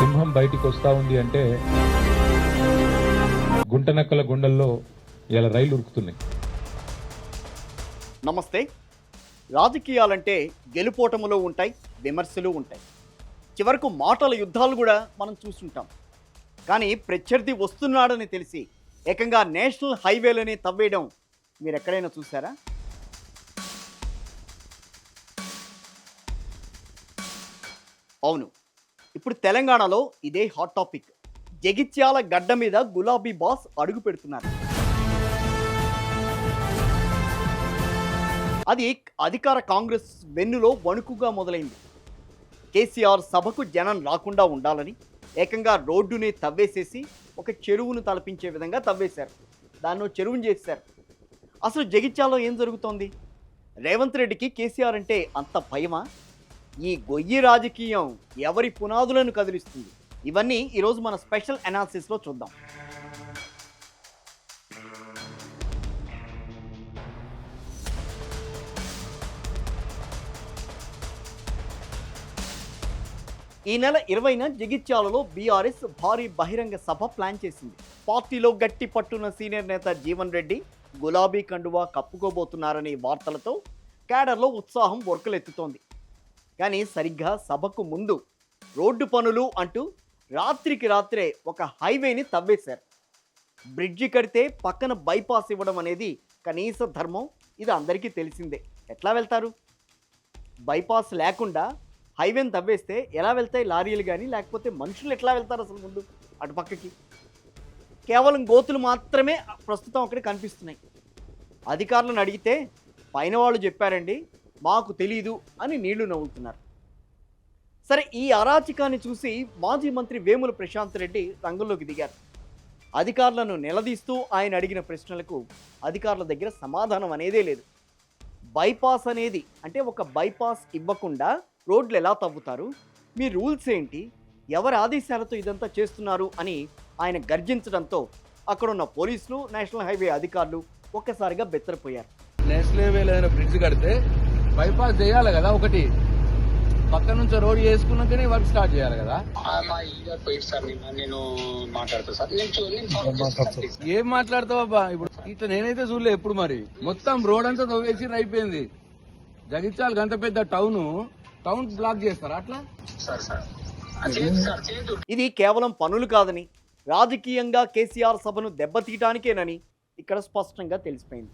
సింహం బయటికి వస్తా ఉంది అంటే గుంటనక్కల గుండెల్లో ఇలా రైలు ఉరుకుతున్నాయి. నమస్తే. రాజకీయాలంటే గెలుపోటములు ఉంటాయి, విమర్శలు ఉంటాయి, చివరకు మాటల యుద్ధాలు కూడా మనం చూస్తుంటాం. కానీ ప్రత్యర్థి వస్తున్నాడని తెలిసి ఏకంగా నేషనల్ హైవేలని తవ్వేయడం మీరు ఎక్కడైనా చూసారా? అవును, ఇప్పుడు తెలంగాణలో ఇదే హాట్ టాపిక్. జగిత్యాల గడ్డ మీద గులాబీ బాస్ అడుగు పెడుతున్నారు. అది అధికార కాంగ్రెస్ వెన్నులో వణుకుగా మొదలైంది. కేసీఆర్ సభకు జనం రాకుండా ఉండాలని ఏకంగా రోడ్డుని తవ్వేసేసి ఒక చెరువును తలపించే విధంగా తవ్వేశారు. దాన్ని చెరువును చేశారు. అసలు జగిత్యాలలో ఏం జరుగుతోంది? రేవంత్ రెడ్డికి కేసీఆర్ అంటే అంత భయమా? ఈ గొయ్యి రాజకీయం ఎవరి పునాదులను కదిలిస్తుంది? ఇవన్నీ ఈరోజు మన స్పెషల్ అనాలిసిస్లో చూద్దాం. ఈ నెల 20న జగిత్యాలలో బీఆర్ఎస్ భారీ బహిరంగ సభ ప్లాన్ చేసింది. పార్టీలో గట్టి పట్టున్న సీనియర్ నేత జీవన్ రెడ్డి గులాబీ కండువా కప్పుకోబోతున్నారనే వార్తలతో క్యాడర్లో ఉత్సాహం బొర్కలెత్తుతోంది. కానీ సరిగ్గా సభకు ముందు రోడ్డు పనులు అంటూ రాత్రికి రాత్రే ఒక హైవేని తవ్వేశారు. బ్రిడ్జి కడితే పక్కన బైపాస్ ఇవ్వడం అనేది కనీస ధర్మం. ఇది అందరికీ తెలిసిందే. ఎట్లా వెళ్తారు? బైపాస్ లేకుండా హైవేని తవ్వేస్తే ఎలా వెళ్తాయి లారీలు? కానీ లేకపోతే మనుషులు ఎట్లా వెళ్తారు అసలు ముందు అటు పక్కకి? కేవలం గోతులు మాత్రమే ప్రస్తుతం అక్కడ కనిపిస్తున్నాయి. అధికారులను అడిగితే పైన వాళ్ళు చెప్పారండి, మాకు తెలీదు అని నీళ్లు నవ్వుతున్నారు. సరే, ఈ అరాచకాన్ని చూసి మాజీ మంత్రి వేముల ప్రశాంత్ రెడ్డి రంగంలోకి దిగారు. అధికారులను నిలదీస్తూ ఆయన అడిగిన ప్రశ్నలకు అధికారుల దగ్గర సమాధానం అనేదే లేదు. బైపాస్ అనేది అంటే ఒక బైపాస్ ఇవ్వకుండా రోడ్లు ఎలా తవ్వుతారు? మీ రూల్స్ ఏంటి? ఎవరి ఆదేశాలతో ఇదంతా చేస్తున్నారు అని ఆయన గర్జించడంతో అక్కడున్న పోలీసులు, నేషనల్ హైవే అధికారులు ఒక్కసారిగా బెత్తరపోయారు. నేషనల్ హైవేలో ఏదైనా బ్రిడ్జ్ కడితే బైపాస్ చేయాలి కదా, ఒకటి పక్క నుంచి రోడ్ చేసుకున్నాకనే వర్క్ స్టార్ట్ చేయాలి కదా. ఏం మాట్లాడతావా? ఇప్పుడు ఇట్లా నేనైతే చూడలే ఎప్పుడు. మరి మొత్తం రోడ్ అంతా తవ్వేసి అయిపోయింది. జగిత్యాల గంత పెద్ద టౌన్ బ్లాక్ చేస్తారా అట్లా? ఇది కేవలం పనులు కాదని, రాజకీయంగా కేసీఆర్ సభను దెబ్బతీయడానికేనని ఇక్కడ స్పష్టంగా తెలిసిపోయింది.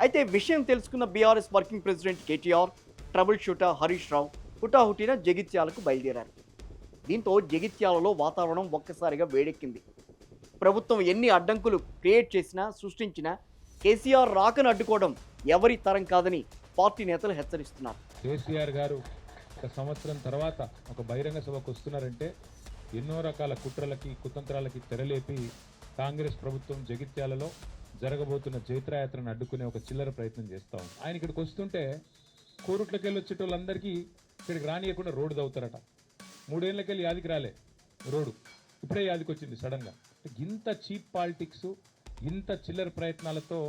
అయితే విషయం తెలుసుకున్న BRS working president KTR, trouble shooter Harish Rao హుటాహుటిన జగిత్యాలకు బయలుదేరారు. దీంతో జగిత్యాలలో వాతావరణం ఒక్కసారిగా వేడెక్కింది. ప్రభుత్వం ఎన్ని అడ్డంకులు క్రియేట్ చేసినా, సృష్టించినా కేసీఆర్ రాకను అడ్డుకోవడం ఎవరి తరం కాదని పార్టీ నేతలు హెచ్చరిస్తున్నారు. కేసీఆర్ గారు ఒక సంవత్సరం తర్వాత ఒక బహిరంగ సభకు వస్తున్నారంటే ఎన్నో రకాల కుట్రలకి, కుతంత్రాలకి తెరలేపి కాంగ్రెస్ ప్రభుత్వం జగిత్యాలలో జరగబోతున్న జైత్రయాత్రను అడ్డుకునే ఒక చిల్లర ప్రయత్నం చేస్తా ఉంది. ఆయన ఇక్కడికి వస్తుంటే కోరుట్లకి వెళ్ళి వచ్చేటోళ్ళందరికీ ఇక్కడికి రానియకుండా రోడ్డు తవ్వుతారట. 3 ఏళ్ళకెళ్ళి యాదికి రాలే రోడ్డు, ఇప్పుడే యాదికి వచ్చింది సడన్గా. ఇంత చీప్ పాలిటిక్స్, ఇంత చిల్లర ప్రయత్నాలతో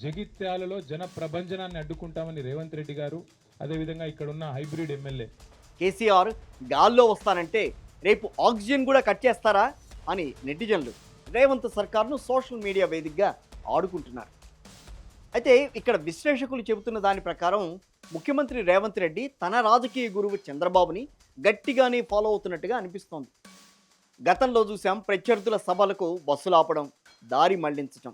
జగిత్యాలలో జన ప్రభంజనాన్ని అడ్డుకుంటామని రేవంత్ రెడ్డి గారు, అదేవిధంగా ఇక్కడ ఉన్న హైబ్రిడ్ ఎమ్మెల్యే కేసీఆర్ గాల్లో వస్తానంటే రేపు ఆక్సిజన్ కూడా కట్ చేస్తారా అని నెటిజన్లు రేవంత్ సర్కార్ను సోషల్ మీడియా వేదికగా ఆడుకుంటున్నారు. అయితే ఇక్కడ విశ్లేషకులు చెబుతున్న దాని ప్రకారం ముఖ్యమంత్రి రేవంత్ రెడ్డి తన రాజకీయ గురువు చంద్రబాబుని గట్టిగానే ఫాలో అవుతున్నట్టుగా అనిపిస్తోంది. గతంలో చూసాం ప్రత్యర్థుల సభలకు బస్సులు ఆపడం, దారి మళ్లించడం.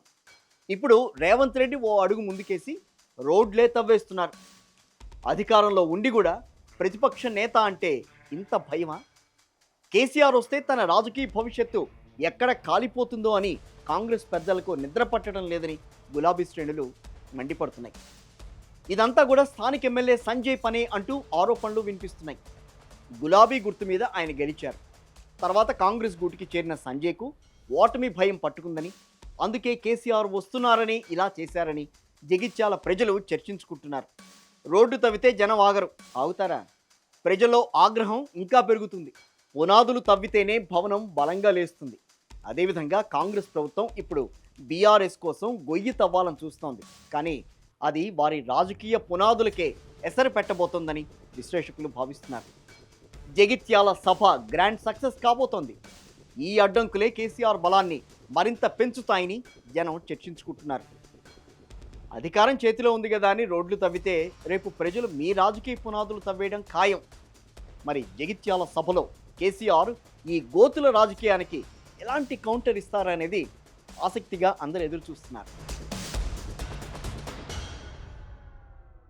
ఇప్పుడు రేవంత్ రెడ్డి ఓ అడుగు ముందుకేసి రోడ్లే తవ్వేస్తున్నారు. అధికారంలో ఉండి కూడా ప్రతిపక్ష నేత అంటే ఇంత భయమా? కేసీఆర్ వస్తే తన రాజకీయ భవిష్యత్తు ఎక్కడ కాలిపోతుందో అని కాంగ్రెస్ పెద్దలకు నిద్ర పట్టడం లేదని గులాబీ శ్రేణులు మండిపడుతున్నాయి. ఇదంతా కూడా స్థానిక ఎమ్మెల్యే సంజయ్ పనే అంటూ ఆరోపణలు వినిపిస్తున్నాయి. గులాబీ గుర్తు మీద ఆయన గెలిచారు. తర్వాత కాంగ్రెస్ గూటికి చేరిన సంజయ్కు ఓటమి భయం పట్టుకుందని, అందుకే కేసీఆర్ వస్తున్నారని ఇలా చేశారని జగిత్యాల ప్రజలు చర్చించుకుంటున్నారు. రోడ్డు తవ్వితే జనం ఆగుతారా? ప్రజల్లో ఆగ్రహం ఇంకా పెరుగుతుంది. పునాదులు తవ్వితేనే భవనం బలంగా లేస్తుంది. అదేవిధంగా కాంగ్రెస్ ప్రభుత్వం ఇప్పుడు బీఆర్ఎస్ కోసం గొయ్యి తవ్వాలని చూస్తోంది. కానీ అది వారి రాజకీయ పునాదులకే ఎసరు పెట్టబోతోందని విశ్లేషకులు భావిస్తున్నారు. జగిత్యాల సభ గ్రాండ్ సక్సెస్ కాబోతోంది. ఈ అడ్డంకులే కేసీఆర్ బలాన్ని మరింత పెంచుతాయని జనం చర్చించుకుంటున్నారు. అధికారం చేతిలో ఉంది కదా అని రోడ్లు తవ్వితే రేపు ప్రజలు మీ రాజకీయ పునాదులు తవ్వేయడం ఖాయం. మరి జగిత్యాల సభలో కేసీఆర్ ఈ గోతుల రాజకీయానికి ఎలాంటి కౌంటర్ ఇస్తారనేది ఆసక్తిగా అందరూ ఎదురు చూస్తున్నారు.